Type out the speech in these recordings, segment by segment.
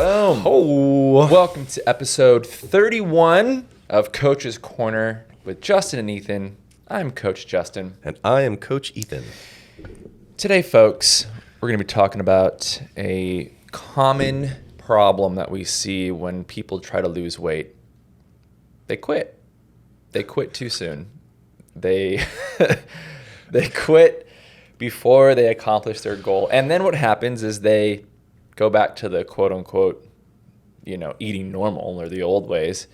Boom. Oh, Welcome to episode 31 of Coach's Corner with Justin and Ethan. I'm Coach Justin. and I am Coach Ethan. Today, folks, we're going to be talking about a common problem that we see when people try to lose weight. They quit. They quit too soon. They they quit before they accomplish their goal. And then what happens is they go back to the quote unquote, eating normal or the old ways.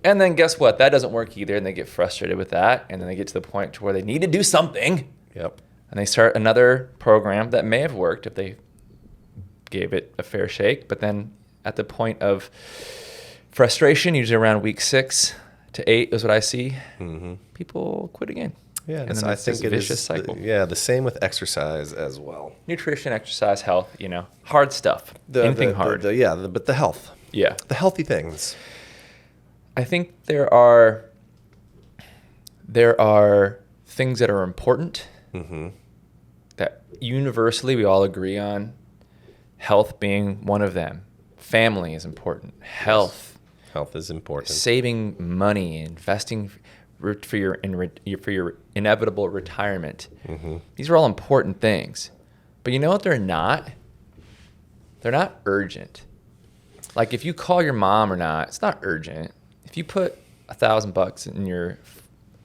And then guess what? That doesn't work either. And they get frustrated with that. And then they get to the point to where they need to do something. Yep. And they start another program that may have worked if they gave it a fair shake. But then at the point of frustration, usually around week 6 to 8 is what I see, people quit again. Yeah, and then I it's think this it vicious is. cycle. The same with exercise as well. Nutrition, exercise, health, hard stuff. Anything hard. But the health. Yeah. The healthy things. I think there are things that are important that universally we all agree on. Health being one of them. Family is important. Health. Health is important. Saving money, investing for your inevitable retirement. These are all important things. But you know what they're not? They're not urgent. Like if you call your mom or not, it's not urgent. If you put $1,000 in your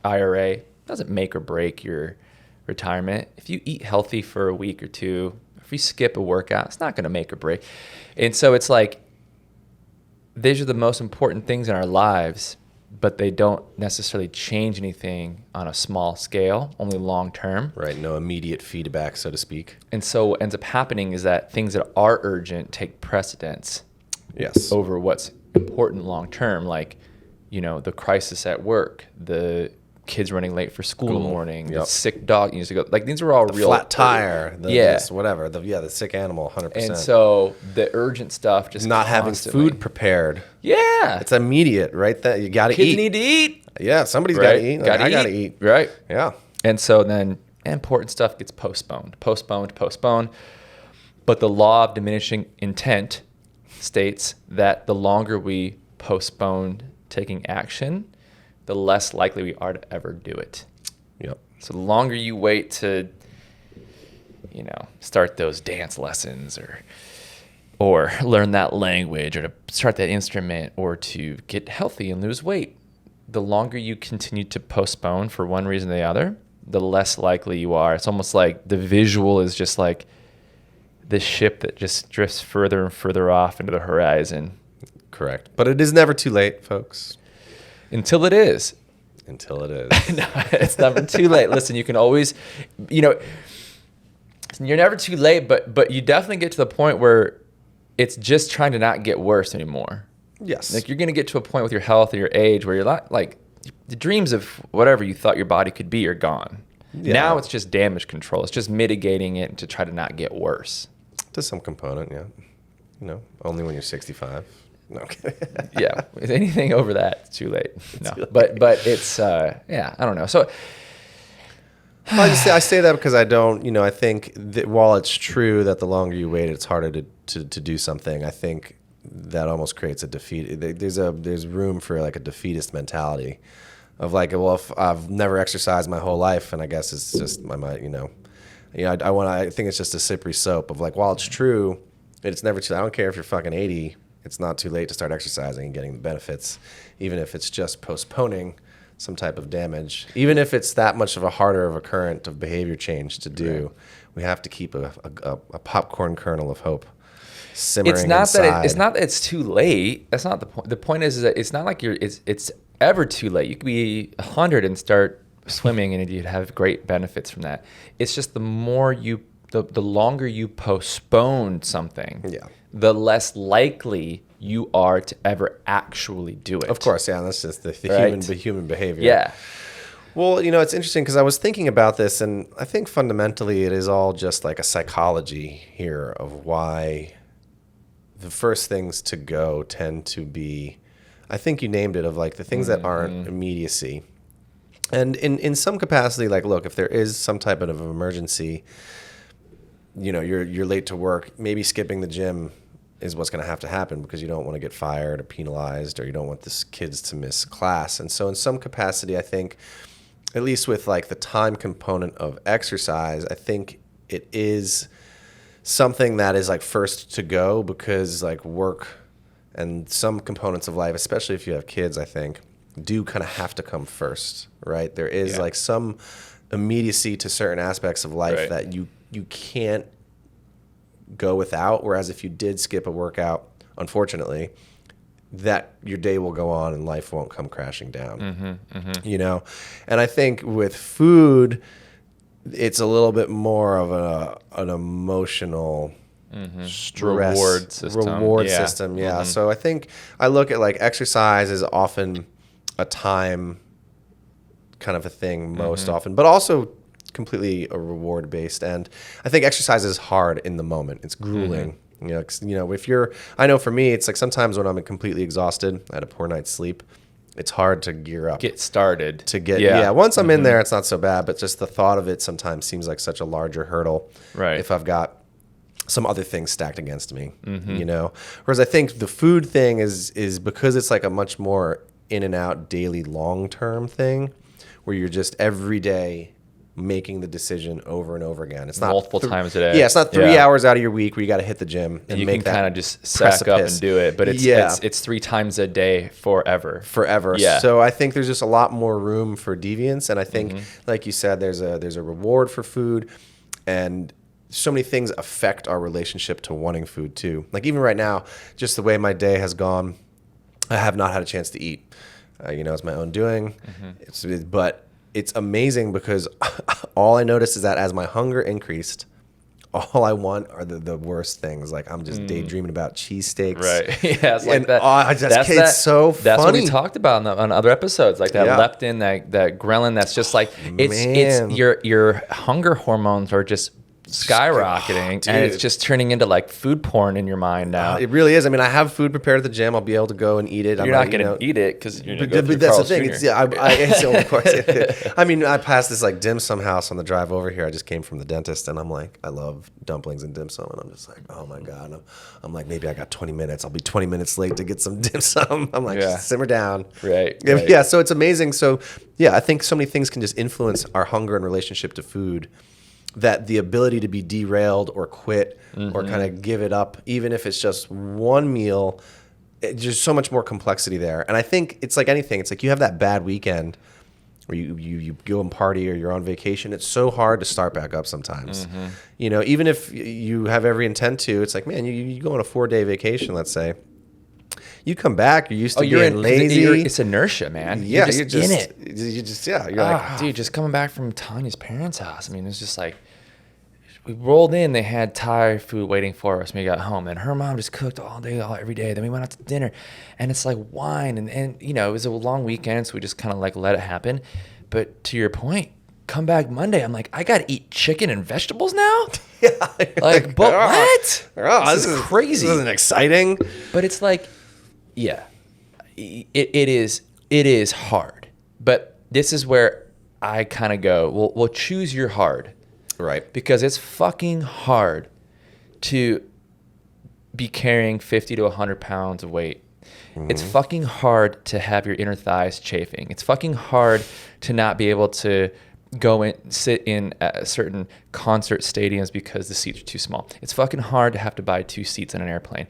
IRA, it doesn't make or break your retirement. If you eat healthy for a week or two, if you skip a workout, it's not going to make or break. And so it's like, these are the most important things in our lives, but they don't necessarily change anything on a small scale, only long term. Right, no immediate feedback, so to speak. And so what ends up happening is that things that are urgent take precedence over what's important long term, like, the crisis at work, the kids running late for school in the morning, the sick dog needs to go. Like these are all real. Flat tire, whatever. The sick animal, 100%. And so the urgent stuff just not having constantly. food prepared. Yeah. It's immediate, right? That you got to eat. Kids need to eat. Yeah, somebody's got to eat. Like, I got to eat. Right. Yeah. And so then important stuff gets postponed. But the law of diminishing intent states that the longer we postpone taking action, the less likely we are to ever do it. Yep. So the longer you wait to, start those dance lessons or learn that language or to start that instrument or to get healthy and lose weight, the longer you continue to postpone for one reason or the other, the less likely you are. It's almost like the visual is just like this ship that just drifts further and further off into the horizon. Correct. But it is never too late, folks. Until it is. Until it is. No, it's never too late. Listen, you can always, you're never too late, but you definitely get to the point where it's just trying to not get worse anymore. Yes. Like you're going to get to a point with your health or your age where you're not like the dreams of whatever you thought your body could be are gone. Yeah. Now it's just damage control. It's just mitigating it to try to not get worse. To some component, yeah. Only when you're 65. No, okay. Yeah, anything over that, it's too late. No, but it's I don't know. So I say that because I don't. I think that while it's true that the longer you wait, it's harder to do something. I think that almost creates a defeat. There's room for like a defeatist mentality of like, well, if I've never exercised my whole life, and I guess it's just my mind. I think it's just a slippery slope of like, while it's true, it's never too. I don't care if you're fucking 80. It's not too late to start exercising and getting the benefits, even if it's just postponing some type of damage. Even if it's that much of a harder of a current of behavior change to do, right. We have to keep a popcorn kernel of hope simmering inside. It's not that it's too late. That's not the point. The point is that it's not like it's ever too late. You could be 100 and start swimming and you'd have great benefits from that. It's just the longer you postpone something, the less likely you are to ever actually do it. Of course, yeah, that's just the human behavior. Yeah. Well, it's interesting because I was thinking about this, and I think fundamentally it is all just like a psychology here of why the first things to go tend to be, I think you named it, of like the things that aren't immediacy. And in some capacity, like, look, if there is some type of an emergency, you're late to work, maybe skipping the gym is what's going to have to happen because you don't want to get fired or penalized, or you don't want the kids to miss class. And so in some capacity, I think, at least with like the time component of exercise, I think it is something that is like first to go, because like work and some components of life, especially if you have kids, I think do kind of have to come first, right? There is like some immediacy to certain aspects of life that you can't go without. Whereas if you did skip a workout, unfortunately, that your day will go on and life won't come crashing down, you know? And I think with food, it's a little bit more of an emotional stress reward system. Yeah. So I think I look at like exercise as often a time kind of a thing most often, but also completely a reward based. And I think exercise is hard in the moment. It's grueling. You know, 'cause, you know, if you're, I know for me, it's like sometimes when I'm completely exhausted, I had a poor night's sleep, it's hard to gear up. Get started. To get, once I'm in there, it's not so bad, but just the thought of it sometimes seems like such a larger hurdle. Right. If I've got some other things stacked against me, you know? Whereas I think the food thing is because it's like a much more in and out daily long-term thing where you're just every day making the decision over and over again. It's not multiple times a day. Yeah, it's not 3 hours out of your week where you got to hit the gym and you make can that kind of just sack up and do it, but it's 3 times a day forever. Yeah. So I think there's just a lot more room for deviance, and I think, like you said, there's a reward for food, and so many things affect our relationship to wanting food too. Like even right now, just the way my day has gone, I have not had a chance to eat. You know, it's my own doing. But it's amazing because all I noticed is that as my hunger increased, all I want are the worst things. Like I'm just daydreaming about cheesesteaks. Right. Yeah, it's like that. It's so funny. That's what we talked about on other episodes, like that leptin, that ghrelin. That's just like it's your hunger hormones are just skyrocketing, and it's just turning into like food porn in your mind now. It really is. I mean, I have food prepared at the gym. I'll be able to go and eat it. You're not going to eat it because you're going to go but that's the thing. It's, so of course. I mean, I passed this like dim sum house on the drive over here. I just came from the dentist, and I'm like, I love dumplings and dim sum, and I'm just like, oh my god. I'm like, maybe I got 20 minutes. I'll be 20 minutes late to get some dim sum. I'm like, just simmer down. Right. Yeah. So it's amazing. So yeah, I think so many things can just influence our hunger and relationship to food, that the ability to be derailed or quit or kind of give it up, even if it's just one meal, there's so much more complexity there. And I think it's like anything. It's like you have that bad weekend where you go and party or you're on vacation. It's so hard to start back up sometimes. You know, even if you have every intent to, it's like, man, you go on a 4-day vacation, let's say. You come back, you're used to being lazy. It's inertia, man. Yeah, you're just in it. You're like, dude, just coming back from Tanya's parents' house. I mean, it's just like, we rolled in, they had Thai food waiting for us when we got home, and her mom just cooked all day, every day. Then we went out to dinner, and it's like wine, and you know, it was a long weekend, so we just kind of like let it happen. But to your point, come back Monday, I'm like, I got to eat chicken and vegetables now? But what? This is crazy. This isn't exciting. But it's like, yeah, it is hard. But this is where I kind of go, well, choose your hard. Right. Because it's fucking hard to be carrying 50 to 100 pounds of weight. It's fucking hard to have your inner thighs chafing. It's fucking hard to not be able to go and sit in certain concert stadiums because the seats are too small. It's fucking hard to have to buy 2 seats on an airplane.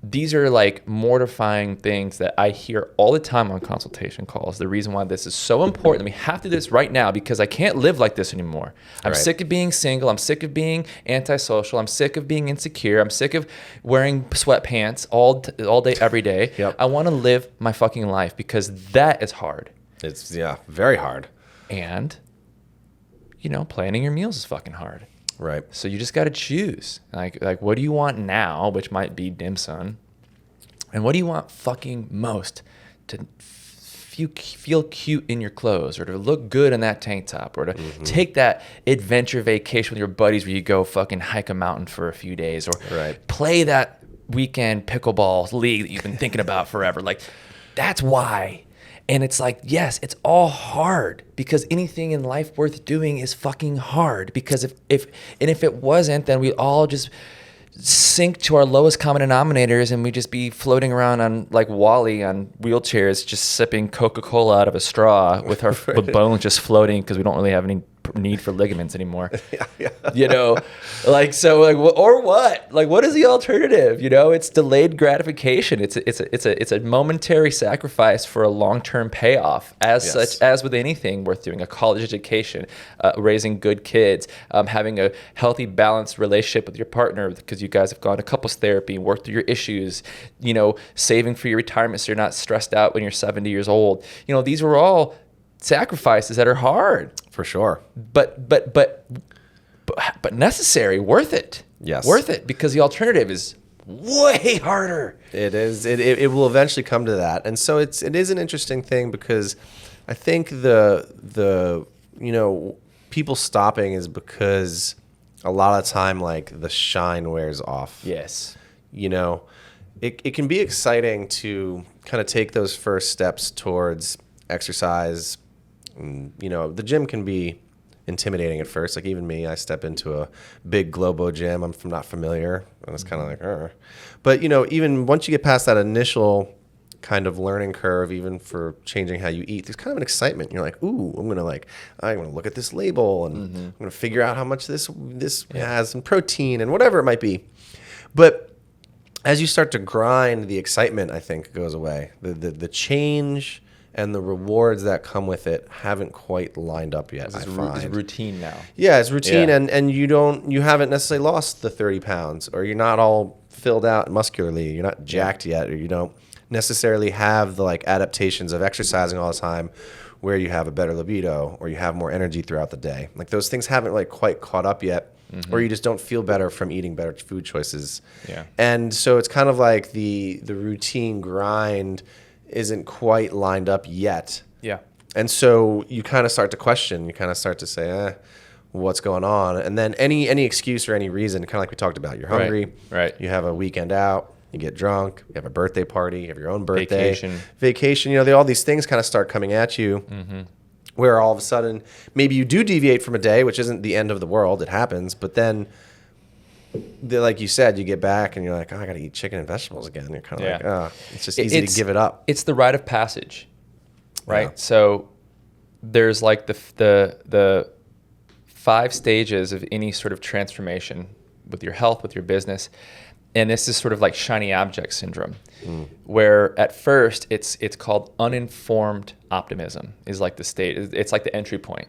These are like mortifying things that I hear all the time on consultation calls. The reason why this is so important, and we have to do this right now because I can't live like this anymore. I'm sick of being single. I'm sick of being antisocial. I'm sick of being insecure. I'm sick of wearing sweatpants all day, every day. Yep. I want to live my fucking life because that is hard. It's, very hard. And, you know, planning your meals is fucking hard. Right. So you just got to choose. Like what do you want now, which might be dim sum, and what do you want fucking most to feel cute in your clothes, or to look good in that tank top, or to take that adventure vacation with your buddies where you go fucking hike a mountain for a few days, or play that weekend pickleball league that you've been thinking about forever. Like, that's why. And it's like, yes, it's all hard, because anything in life worth doing is fucking hard. Because if it wasn't, then we all just sink to our lowest common denominators and we just be floating around on like Wall-E on wheelchairs, just sipping Coca-Cola out of a straw with our with bones just floating because we don't really have any need for ligaments anymore. You know, like, so like, or what? Like, what is the alternative? You know, it's delayed gratification. It's a momentary sacrifice for a long-term payoff. As such, as with anything worth doing, a college education, raising good kids, having a healthy, balanced relationship with your partner because you guys have gone to couples therapy, worked through your issues, you know, saving for your retirement so you're not stressed out when you're 70 years old. You know, these were all sacrifices that are hard. For sure. But necessary, worth it. Yes. Worth it, because the alternative is way harder. It is. It will eventually come to that. And so it is an interesting thing, because I think the you know, people stopping is because a lot of time, like, the shine wears off. Yes. You know, it can be exciting to kind of take those first steps towards exercise. You know, the gym can be intimidating at first. Like, even me, I step into a big Globo gym. I'm not familiar, and it's kind of like, But, you know, even once you get past that initial kind of learning curve, even for changing how you eat, there's kind of an excitement. You're like, ooh, I'm gonna look at this label, and I'm gonna figure out how much this has some protein and whatever it might be. But as you start to grind, the excitement, I think, goes away. The change and the rewards that come with it haven't quite lined up yet. It's routine now. Yeah, it's routine, and you haven't necessarily lost the 30 pounds, or you're not all filled out muscularly. You're not jacked yet, or you don't necessarily have the like adaptations of exercising all the time, where you have a better libido or you have more energy throughout the day. Like, those things haven't like quite caught up yet, or you just don't feel better from eating better food choices. Yeah, and so it's kind of like the routine grind isn't quite lined up yet. Yeah. And so you kind of start to question. You kind of start to say, what's going on? And then any excuse or any reason, kind of like we talked about, you're hungry. Right. You have a weekend out. You get drunk. You have a birthday party. You have your own birthday. Vacation. You know, all these things kind of start coming at you. Where all of a sudden, maybe you do deviate from a day, which isn't the end of the world. It happens. But then, like you said, you get back and you're like, I got to eat chicken and vegetables again. You're kind of like, it's just easy to give it up. It's the rite of passage, right? Yeah. So there's like the 5 stages of any sort of transformation with your health, with your business. And this is sort of like shiny object syndrome, where at first it's called uninformed optimism is like the state. It's like the entry point.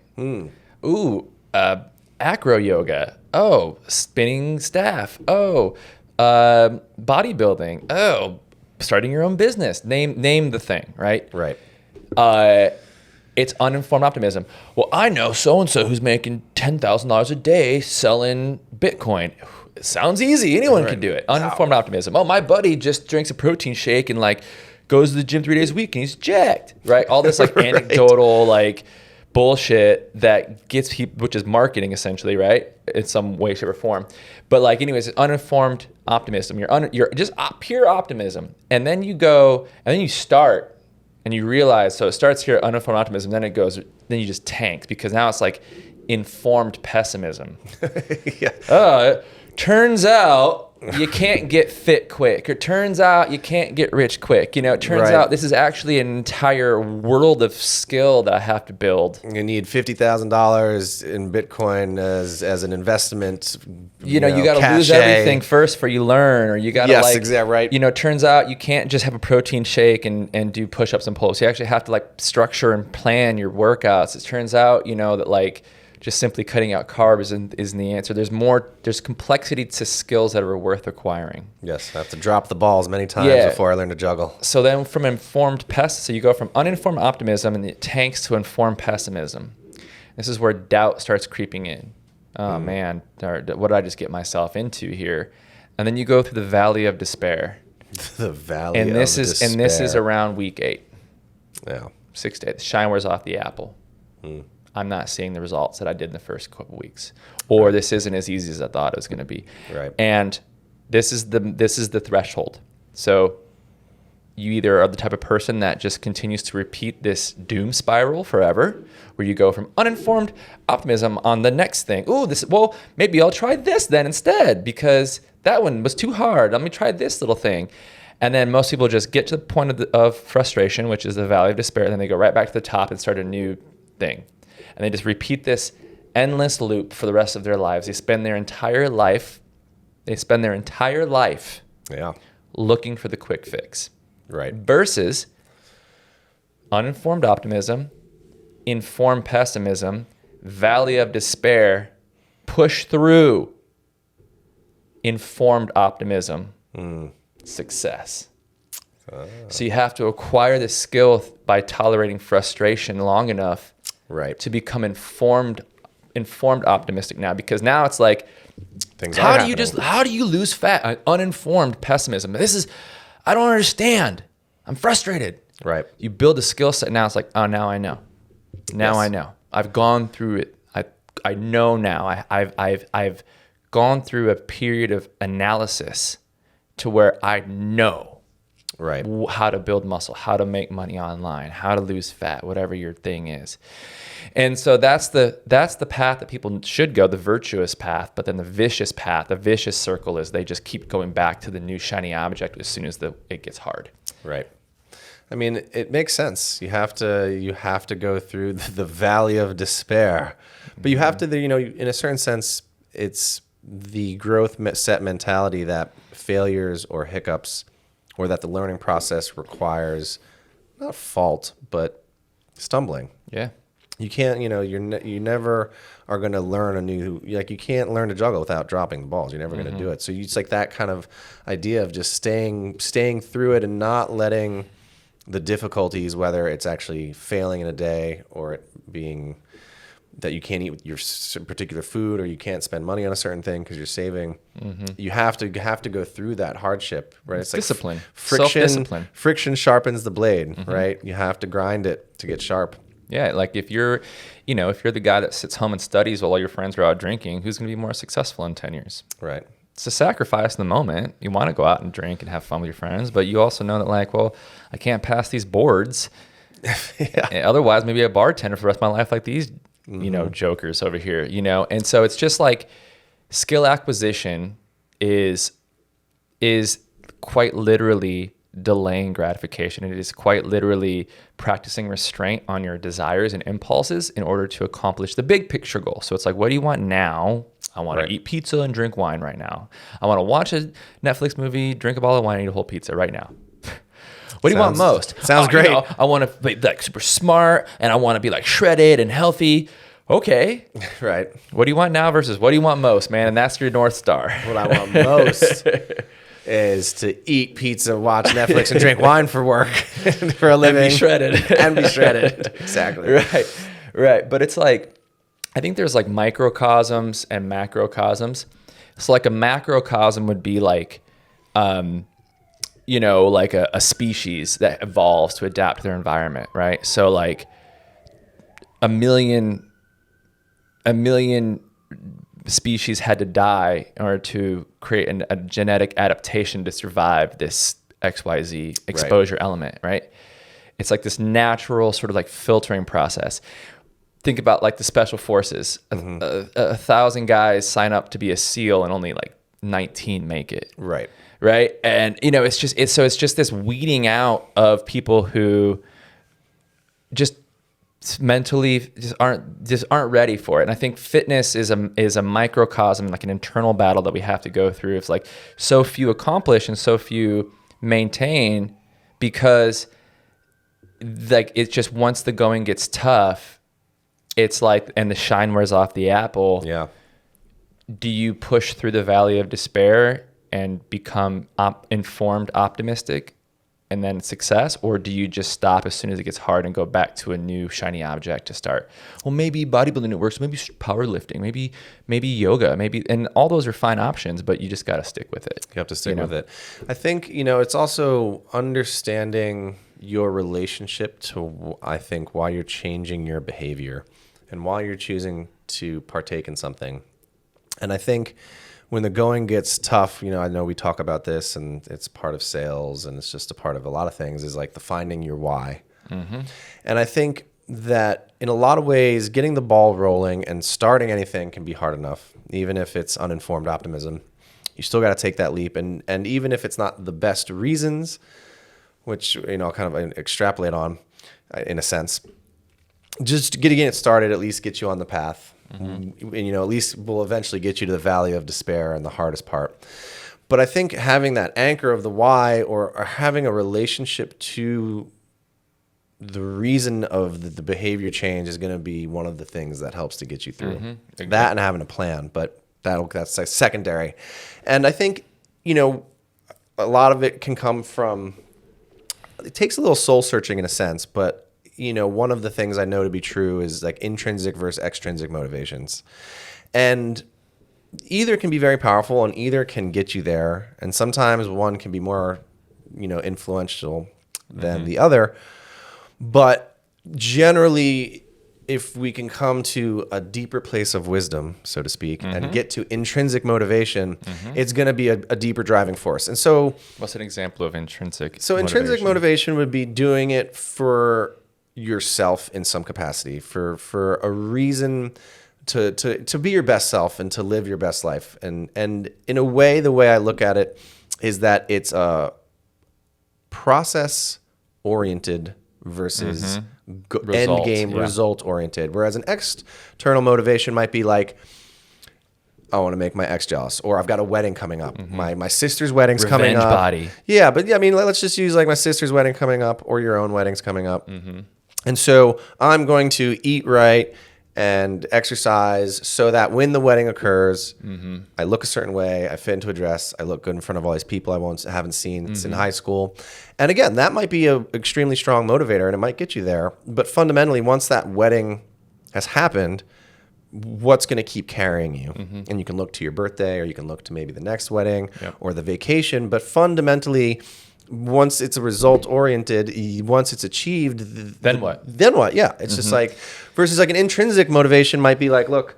Acro yoga. Oh, spinning staff. Oh, bodybuilding. Oh, starting your own business. Name the thing, right? Right. It's uninformed optimism. Well, I know so-and-so who's making $10,000 a day selling Bitcoin. It sounds easy. Anyone can do it. Uninformed optimism. Oh, my buddy just drinks a protein shake and like goes to the gym 3 days a week and he's jacked, right? All this like anecdotal like bullshit that gets people, which is marketing essentially, right? In some way, shape, or form. But like, anyways, uninformed optimism. You're just pure optimism, and then you go, and then you start, and you realize. So it starts here, uninformed optimism. Then it goes, then you just tank, because now it's like informed pessimism. Turns out you can't get fit quick. It turns out you can't get rich quick. You know, it turns out this is actually an entire world of skill that I have to build. You need $50,000 in Bitcoin as an investment. You know, you got to lose everything first for you learn, or you got to exactly right. You know, it turns out you can't just have a protein shake and do push-ups and pull-ups. You actually have to like structure and plan your workouts. It turns out, you know, that like just simply cutting out carbs isn't the answer. There's complexity to skills that are worth acquiring. Yes, I have to drop the balls many times before I learn to juggle. So then from so you go from uninformed optimism and it tanks to informed pessimism. This is where doubt starts creeping in. Oh man, what did I just get myself into here? And then you go through the valley of despair. The valley of despair. And this is around week 8. Yeah. 6 days. The shine wears off the apple. I'm not seeing the results that I did in the first couple weeks, or this isn't as easy as I thought it was going to be. Right. And this is the threshold. So you either are the type of person that just continues to repeat this doom spiral forever, where you go from uninformed optimism on the next thing. Maybe I'll try this then instead, because that one was too hard. Let me try this little thing. And then most people just get to the point of frustration, which is the valley of despair. And then they go right back to the top and start a new thing. And they just repeat this endless loop for the rest of their lives. They spend their entire life Yeah. looking for the quick fix. Right. Versus uninformed optimism, informed pessimism, valley of despair, push through, informed optimism, success. So you have to acquire this skill by tolerating frustration long enough Right. to become informed optimistic now, because now it's like, Things how are do you happening. how do you lose fat? Uninformed pessimism. I don't understand. I'm frustrated. Right. You build a skill set. Now it's like, oh, now I know. Now Yes. I know. I've gone through it. I know now. I've gone through a period of analysis to where I know Right. how to build muscle, how to make money online, how to lose fat, whatever your thing is. And so that's the path that people should go, the virtuous path. But then the vicious path, the vicious circle, is they just keep going back to the new shiny object as soon as it gets hard. Right. I mean, it makes sense. You have to go through the valley of despair, but you have to, in a certain sense, it's the growth set mentality that failures or hiccups, or that the learning process requires not fault, but stumbling. Yeah. You can't, you never are going to learn you can't learn to juggle without dropping the balls. You're never going to do it. So it's like that kind of idea of just staying through it and not letting the difficulties, whether it's actually failing in a day or it being that you can't eat your particular food or you can't spend money on a certain thing because you're saving. You have to go through that hardship, right? It's like discipline, friction. self-discipline. Friction sharpens the blade, right? You have to grind it to get sharp. Yeah, like if you're the guy that sits home and studies while all your friends are out drinking, who's going to be more successful in 10 years? Right. It's a sacrifice in the moment. You want to go out and drink and have fun with your friends, but you also know that, like, well, I can't pass these boards. Yeah. Otherwise, maybe a bartender for the rest of my life, like these, jokers over here, And so it's just like skill acquisition is quite literally delaying gratification. It is quite literally practicing restraint on your desires and impulses in order to accomplish the big picture goal. So it's like, what do you want now? I want to eat pizza and drink wine right now. I want to watch a Netflix movie, drink a bottle of wine, and eat a whole pizza right now. What do you want most? Sounds great. I want to be like super smart, and I want to be like shredded and healthy. Okay. Right. What do you want now versus what do you want most, man? And that's your North Star. What I want most is to eat pizza, watch Netflix, and drink wine for work, for a living. And be shredded. And be shredded. Exactly. Right. But it's like, I think there's like microcosms and macrocosms. So like a macrocosm would be like, like a species that evolves to adapt to their environment, right? So like a million species had to die in order to create a genetic adaptation to survive this XYZ exposure element, right? It's like this natural sort of like filtering process. Think about like the special forces. A 1,000 guys sign up to be a SEAL and only like 19 make it. Right. And it's just this weeding out of people who just mentally aren't ready for it. And I think fitness is a microcosm, like an internal battle that we have to go through. It's like so few accomplish and so few maintain, because like it's just once the going gets tough, it's like, and the shine wears off the apple. Yeah. Do you push through the valley of despair and become informed optimistic and then success? Or do you just stop as soon as it gets hard and go back to a new shiny object to start? Well, maybe bodybuilding it works, maybe powerlifting, maybe yoga, and all those are fine options, but you just got to stick with it. You have to stick with it. I think, it's also understanding your relationship to, I think, why you're changing your behavior and why you're choosing to partake in something. And I think when the going gets tough, I know we talk about this and it's part of sales and it's just a part of a lot of things, is like the finding your why. Mm-hmm. And I think that in a lot of ways, getting the ball rolling and starting anything can be hard enough, even if it's uninformed optimism, You still got to take that leap. And even if it's not the best reasons, which, I'll kind of extrapolate on in a sense, just getting it started at least gets you on the path. Mm-hmm. And, at least will eventually get you to the valley of despair and the hardest part. But I think having that anchor of the why, or having a relationship to the reason of the behavior change, is going to be one of the things that helps to get you through. Mm-hmm. Exactly. That and having a plan, but that's like secondary. And I think, a lot of it can come from, it takes a little soul searching in a sense, but one of the things I know to be true is like intrinsic versus extrinsic motivations. And either can be very powerful and either can get you there. And sometimes one can be more, influential than the other. But generally, if we can come to a deeper place of wisdom, so to speak, and get to intrinsic motivation, it's going to be a deeper driving force. And so, what's an example of intrinsic? So intrinsic motivation would be doing it for yourself in some capacity, for a reason to be your best self and to live your best life. And in a way, the way I look at it is that it's a process oriented versus end game result oriented. Whereas an external motivation might be like, I want to make my ex jealous, or I've got a wedding coming up. My sister's wedding's coming up. Body. Yeah, but let's just use like my sister's wedding coming up, or your own wedding's coming up. And so I'm going to eat right and exercise so that when the wedding occurs, I look a certain way, I fit into a dress, I look good in front of all these people I haven't seen since in high school. And again, that might be an extremely strong motivator and it might get you there. But fundamentally, once that wedding has happened, what's going to keep carrying you? And you can look to your birthday, or you can look to maybe the next wedding or the vacation. But fundamentally, once it's a result oriented, once it's achieved, then what? Yeah, it's just like, versus like an intrinsic motivation might be like, look,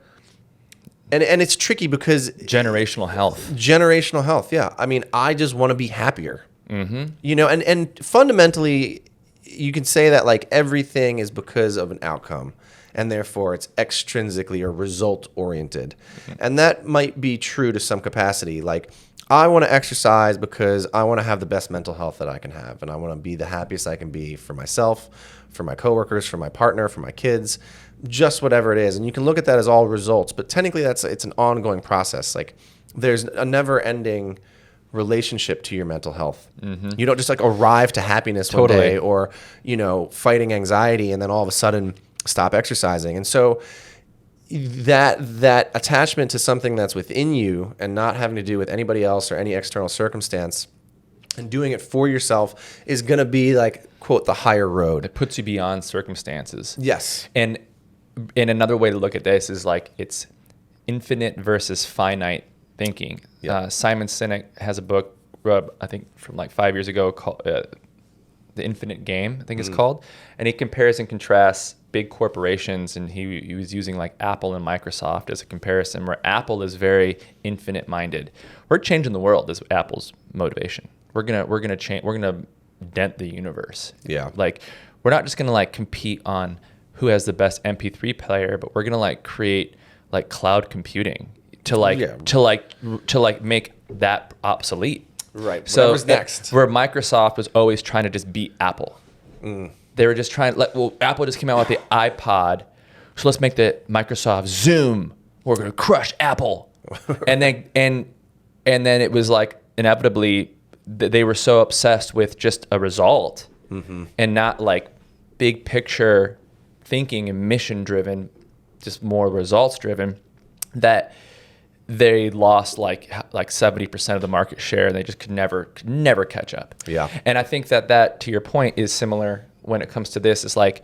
and it's tricky because generational health. Yeah, I mean, I just want to be happier. And fundamentally, you can say that like everything is because of an outcome, and therefore it's extrinsically or result oriented, and that might be true to some capacity. Like, I want to exercise because I want to have the best mental health that I can have, and I want to be the happiest I can be for myself, for my coworkers, for my partner, for my kids, just whatever it is. And you can look at that as all results, but technically it's an ongoing process. Like, there's a never-ending relationship to your mental health. You don't just like arrive to happiness one day, or fighting anxiety and then all of a sudden stop exercising. And so that attachment to something that's within you and not having to do with anybody else or any external circumstance, and doing it for yourself, is going to be like, quote, the higher road. It puts you beyond circumstances. Yes. And another way to look at this is like, it's infinite versus finite thinking. Simon Sinek has a book, I think from like 5 years ago, called The Infinite Game, I think it's called. And he compares and contrasts big corporations, and he was using like Apple and Microsoft as a comparison, where Apple is very infinite minded. We're changing the world is Apple's motivation. We're gonna change. We're gonna dent the universe. Yeah. Like, we're not just gonna like compete on who has the best MP3 player, but we're gonna like create like cloud computing to make that obsolete. Right. So whatever's next. Where Microsoft was always trying to just beat Apple. They were just trying to Apple just came out with the iPod, so let's make the Microsoft Zoom. We're gonna crush Apple. and then it was like, inevitably they were so obsessed with just a result and not like big picture thinking and mission driven, just more results driven, that they lost like 70% of the market share, and they just could never catch up. Yeah. And I think that to your point is similar when it comes to this. Is like,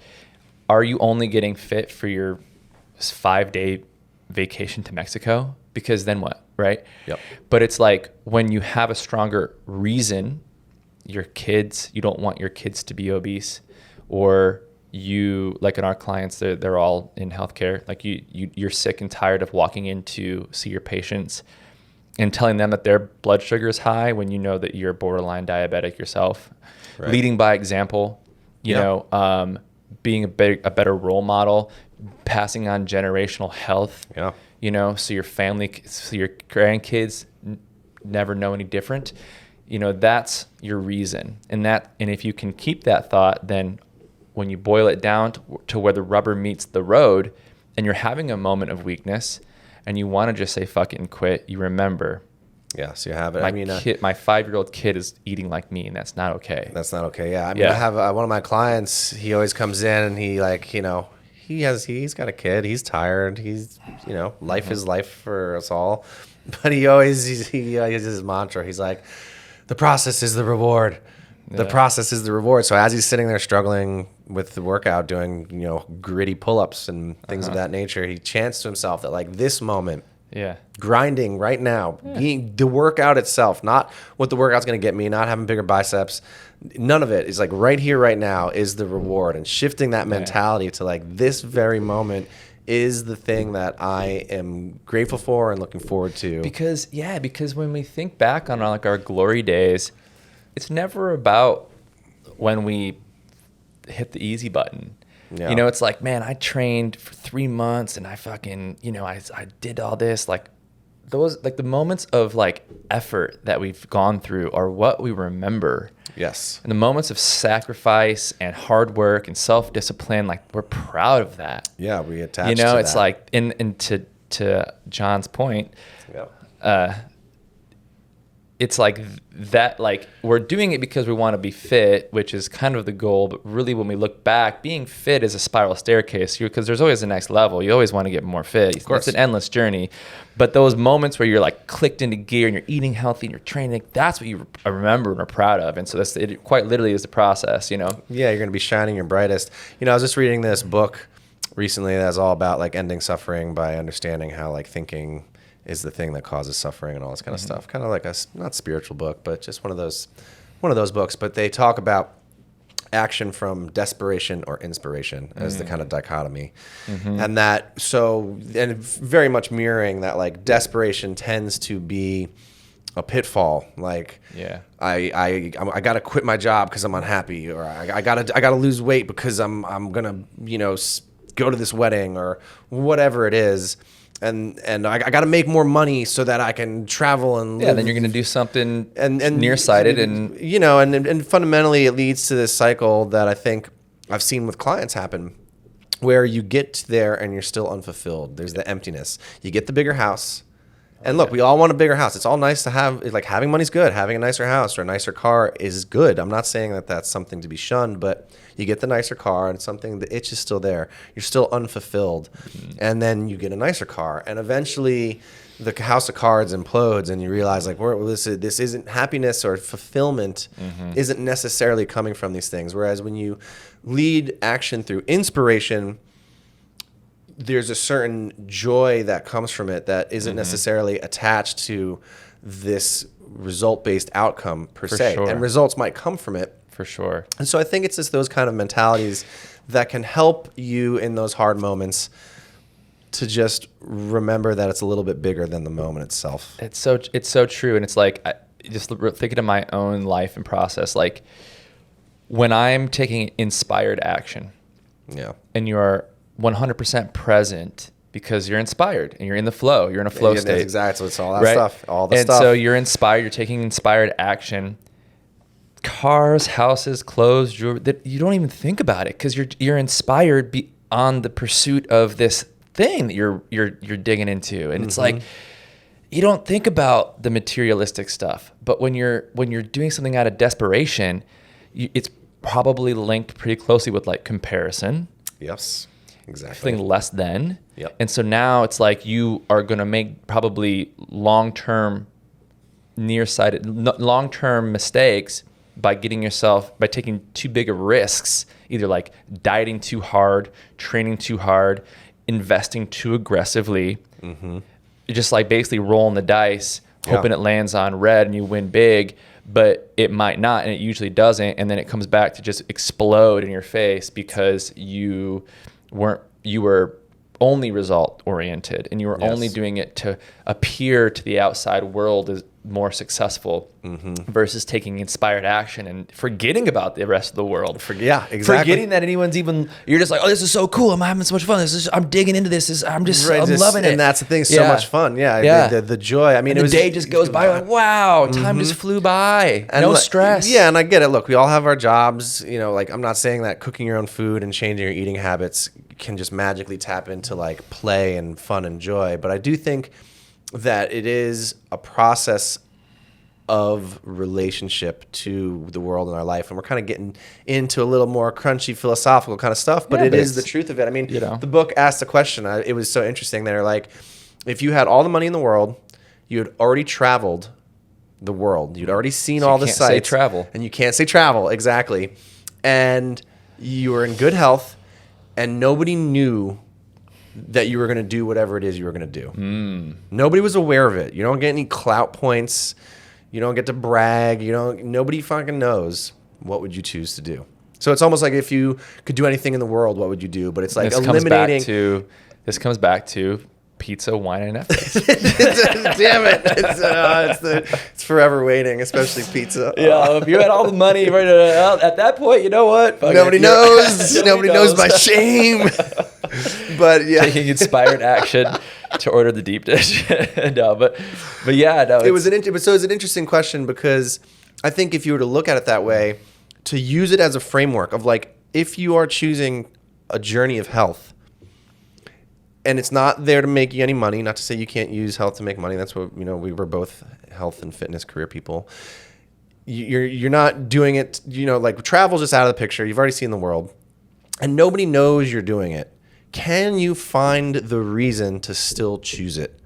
are you only getting fit for your 5-day vacation to Mexico? Because then what, right? Yep. But it's like, when you have a stronger reason, you don't want your kids to be obese, or you, like in our clients, they're all in healthcare. Like you're sick and tired of walking in to see your patients and telling them that their blood sugar is high when you know that you're borderline diabetic yourself. Right. Leading by example, being a better role model, passing on generational health. Yeah. So your family, so your grandkids never know any different, that's your reason. And if you can keep that thought, then when you boil it down to where the rubber meets the road and you're having a moment of weakness and you want to just say fuck it and quit, you remember, yeah, so you have it. My 5-year-old kid is eating like me, and that's not okay. That's not okay. Yeah. I have one of my clients, he always comes in and he he's got a kid. He's tired. Life is life for us all. But he has his mantra. He's like, the process is the reward. The process is the reward. So as he's sitting there struggling with the workout, doing, gritty pull-ups and things of that nature, he chants to himself that like this moment, grinding right now, being the workout itself, not what the workout's going to get me, not having bigger biceps, none of it is like right here, right now is the reward, and shifting that mentality to like this very moment is the thing that I am grateful for and looking forward to. Because when we think back on like our glory days, it's never about when we hit the easy button. Yeah. It's like, man, I trained for 3 months and I fucking, I did all this. Like those, like the moments of like effort that we've gone through are what we remember. Yes. And the moments of sacrifice and hard work and self-discipline, like we're proud of that. Yeah, we attach to that. It's like, and to John's point, it's like that, like we're doing it because we want to be fit, which is kind of the goal. But really, when we look back, being fit is a spiral staircase because there's always the next level. You always want to get more fit. Of course. It's an endless journey. But those moments where you're like clicked into gear and you're eating healthy and you're training, that's what you remember and are proud of. And so it quite literally is the process, Yeah, you're going to be shining your brightest. I was just reading this book recently that's all about like ending suffering by understanding how like thinking is the thing that causes suffering and all this kind of stuff. Kind of like a not spiritual book, but just one of those books. But they talk about action from desperation or inspiration as the kind of dichotomy, and and very much mirroring that like desperation tends to be a pitfall. Like I got to quit my job because I'm unhappy, or I gotta lose weight because I'm gonna go to this wedding or whatever it is. And I got to make more money so that I can travel and live. Then you're going to do something and nearsighted and and fundamentally it leads to this cycle that I think I've seen with clients happen, where you get there and you're still unfulfilled. There's the emptiness. You get the bigger house. And look, we all want a bigger house. It's all nice to have, like having money's good. Having a nicer house or a nicer car is good. I'm not saying that that's something to be shunned, but you get the nicer car and something, the itch is still there. You're still unfulfilled. And then you get a nicer car. And eventually the house of cards implodes and you realize like, this isn't happiness or fulfillment isn't necessarily coming from these things. Whereas when you lead action through inspiration, there's a certain joy that comes from it that isn't necessarily attached to this result-based outcome per se. Sure. And results might come from it. For sure. And so I think it's just those kind of mentalities that can help you in those hard moments to just remember that it's a little bit bigger than the moment itself. It's so true. And it's like, just thinking of my own life and process, like when I'm taking inspired action and you're 100% present because you're inspired and you're in the flow. You're in a flow state. Exactly. It's all that stuff. All the stuff. And so you're inspired. You're taking inspired action. Cars, houses, clothes, jewelry. That you don't even think about it because you're inspired beyond the pursuit of this thing that you're digging into. And it's like you don't think about the materialistic stuff. But when you're doing something out of desperation, it's probably linked pretty closely with like comparison. Yes. Exactly. Feeling less than. Yep. And so now it's like you are going to make probably long-term mistakes by taking too big of risks, either like dieting too hard, training too hard, investing too aggressively. Just like basically rolling the dice, hoping it lands on red and you win big, but it might not, and it usually doesn't. And then it comes back to just explode in your face because you were only result oriented, and you were only doing it to appear to the outside world as more successful, versus taking inspired action and forgetting about the rest of the world. Exactly. Forgetting that anyone's even, you're just like, oh, this is so cool. I'm having so much fun. I'm digging into this. I'm loving it. And that's the thing. So much fun. The joy. I mean, the day just goes by like, wow, time just flew by. And no stress. Yeah. And I get it. Look, we all have our jobs, like I'm not saying that cooking your own food and changing your eating habits can just magically tap into like play and fun and joy. But I do think that it is a process of relationship to the world in our life, and we're kind of getting into a little more crunchy philosophical kind of stuff, but it is the truth of it. I mean, the book asked a question. It was so interesting. They're like, if you had all the money in the world, you had already traveled the world, you'd already seen all the sites. Say travel, and you can't say travel exactly, and you were in good health, and nobody knew that you were going to do whatever it is you were going to do. Nobody was aware of it. You don't get any clout points. You don't get to brag. Nobody fucking knows. What would you choose to do? So it's almost like if you could do anything in the world, what would you do? But it's like eliminating. This comes back to pizza, wine, and Netflix. Damn it! It's forever waiting, especially pizza. Yeah, if you had all the money right at that point, you know what? Nobody knows. Nobody knows my shame. But yeah, taking inspired action to order the deep dish. It was an interesting question, because I think if you were to look at it that way, to use it as a framework of like, if you are choosing a journey of health, and it's not there to make you any money, not to say you can't use health to make money. That's what, we were both health and fitness career people. You're not doing it, like travel's just out of the picture. You've already seen the world, and nobody knows you're doing it. Can you find the reason to still choose it?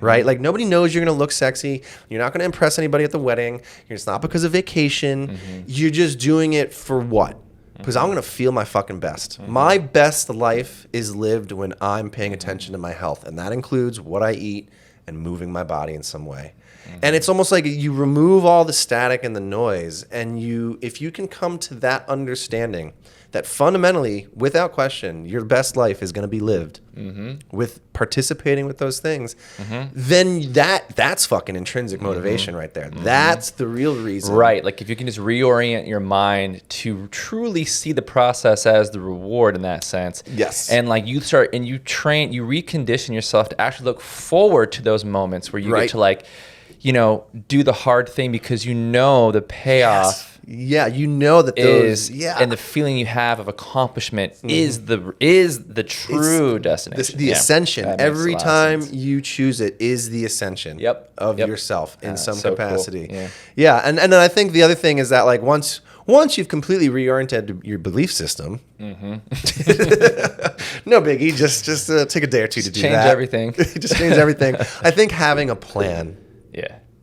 Right? Like, nobody knows you're going to look sexy. You're not going to impress anybody at the wedding. It's not because of vacation. You're just doing it for what? Because I'm going to feel my fucking best. My best life is lived when I'm paying attention to my health. And that includes what I eat and moving my body in some way. And it's almost like you remove all the static and the noise. And if you can come to that understanding that fundamentally, without question, your best life is going to be lived with participating with those things, then that's fucking intrinsic motivation right there. That's the real reason. Right. Like, if you can just reorient your mind to truly see the process as the reward in that sense. Yes. And like, you start and you recondition yourself to actually look forward to those moments where you get to like, do the hard thing, because the payoff. Yes. Yeah, that those and the feeling you have of accomplishment is the true destination. The ascension. Every time you choose it is the ascension of yourself in some capacity. Cool. Yeah. And then I think the other thing is that, like, once you've completely reoriented your belief system, no biggie, just take a day or two to do that. Change everything. Just change everything. I think having a plan.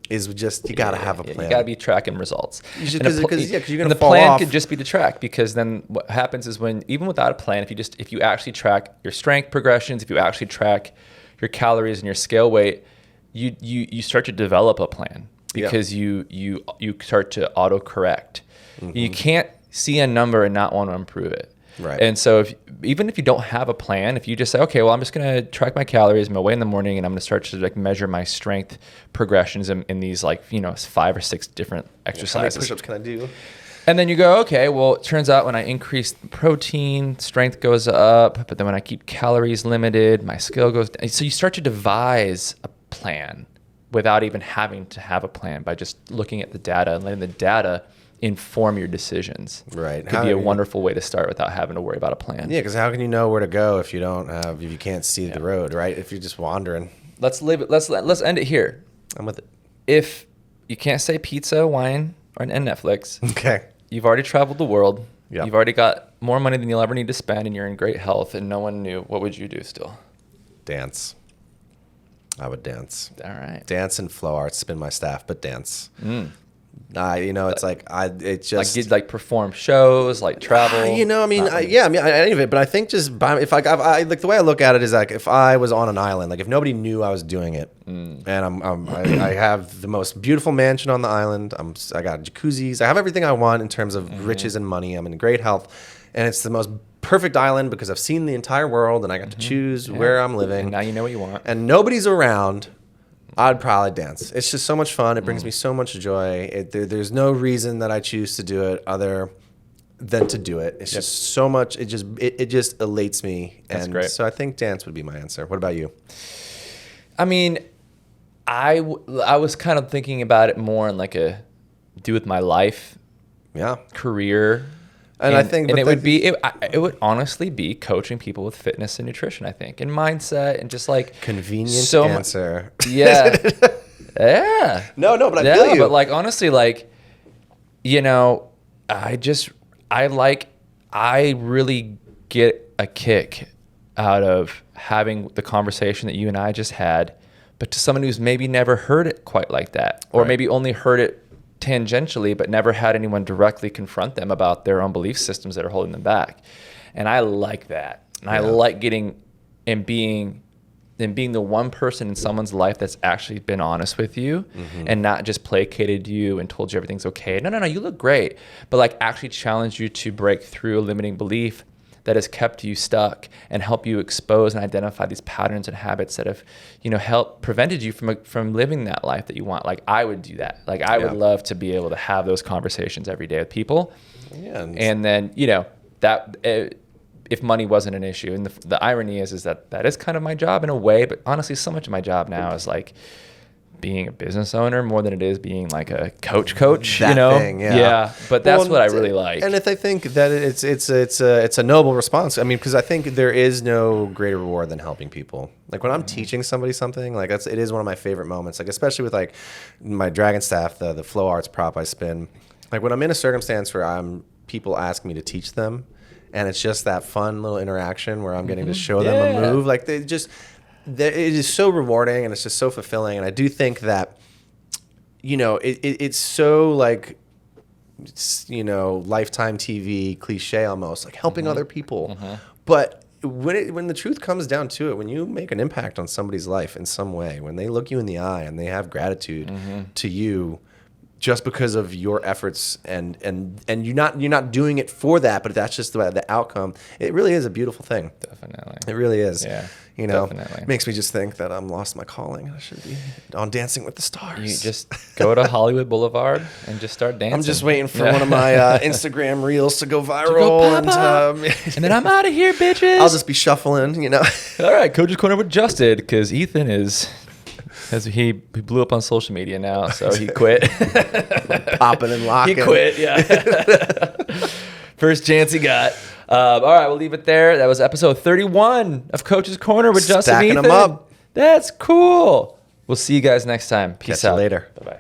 Is just, you got to have a plan. You got to be tracking results. Because you're going to fall off. And the plan could just be to track, because then what happens is, when, even without a plan, if you actually track your strength progressions, if you actually track your calories and your scale weight, you start to develop a plan, because you start to auto-correct. You can't see a number and not want to improve it. Right. And so even if you don't have a plan, if you just say, okay, well, I'm just going to track my calories, my weight in the morning, and I'm going to start to like measure my strength progressions in these 5 or 6 different exercises. How many push-ups can I do? And then you go, okay, well, it turns out when I increase protein, strength goes up, but then when I keep calories limited, my scale goes down. So you start to devise a plan without even having to have a plan, by just looking at the data and letting the data inform your decisions. Right. It could be a wonderful way to start without having to worry about a plan. Yeah, because how can you know where to go if you can't see the road, right? If you're just wandering. Let's end it here. I'm with it. If you can't say pizza, wine, and Netflix, okay, you've already traveled the world. Yep. You've already got more money than you'll ever need to spend, and you're in great health, and no one knew. What would you do still? Dance. I would dance. All right. Dance and flow arts, spin my staff, but dance. It's just like perform shows, like travel. Any of it. But I think just if I like, the way I look at it is like, if I was on an island, like if nobody knew I was doing it, and I have the most beautiful mansion on the island. I got jacuzzis. I have everything I want in terms of riches and money. I'm in great health, and it's the most perfect island because I've seen the entire world and I got to choose where I'm living. And now you know what you want. And nobody's around, I'd probably dance. It's just so much fun. It brings me so much joy. There's no reason that I choose to do it other than to do it. It's just so much. It just elates me. That's and great. So I think dance would be my answer. What about you? I mean, I was kind of thinking about it more in like a do with my life, career. And I think, and it would honestly be coaching people with fitness and nutrition, I think, and mindset and just like convenient answer. Yeah. Yeah. No, but I feel you. But like, honestly, like, you know, I really get a kick out of having the conversation that you and I just had, but to someone who's maybe never heard it quite like that, or maybe only heard it tangentially, but never had anyone directly confront them about their own belief systems that are holding them back. And I like that. And I like getting and being the one person in someone's life that's actually been honest with you and not just placated you and told you everything's okay. No, you look great. But like actually challenged you to break through a limiting belief that has kept you stuck and help you expose and identify these patterns and habits that have, helped prevented you from living that life that you want. Like I would do that. Like I would love to be able to have those conversations every day with people. Yeah. And then, that if money wasn't an issue. And the irony is that is kind of my job in a way, but honestly, so much of my job now is like being a business owner more than it is being like a coach, thing, yeah. But that's what I really like. And if I think that it's a noble response. I mean, because I think there is no greater reward than helping people. Like when I'm teaching somebody something, like it is one of my favorite moments. Like especially with like my dragon staff, the flow arts prop I spin. Like when I'm in a circumstance where people ask me to teach them, and it's just that fun little interaction where I'm getting to show them a move. Like it is so rewarding and it's just so fulfilling. And I do think that, it's so like, Lifetime TV cliche almost, like helping other people. But when the truth comes down to it, when you make an impact on somebody's life in some way, when they look you in the eye and they have gratitude to you, just because of your efforts and you're not doing it for that, but that's just the outcome. It really is a beautiful thing. Definitely. It really is. Yeah. Definitely. Makes me just think that I'm lost my calling. I should be on Dancing with the Stars. You just go to Hollywood Boulevard and just start dancing. I'm just waiting for one of my Instagram reels to go viral. And then I'm out of here, bitches. I'll just be shuffling, All right, Coach's Corner with Justin, because Ethan he blew up on social media now, so he quit. Popping and locking. He quit, yeah. First chance he got. All right, we'll leave it there. That was episode 31 of Coach's Corner with Justin and Ethan. Stacking them up. That's cool. We'll see you guys next time. Peace out. Catch you later. Bye-bye.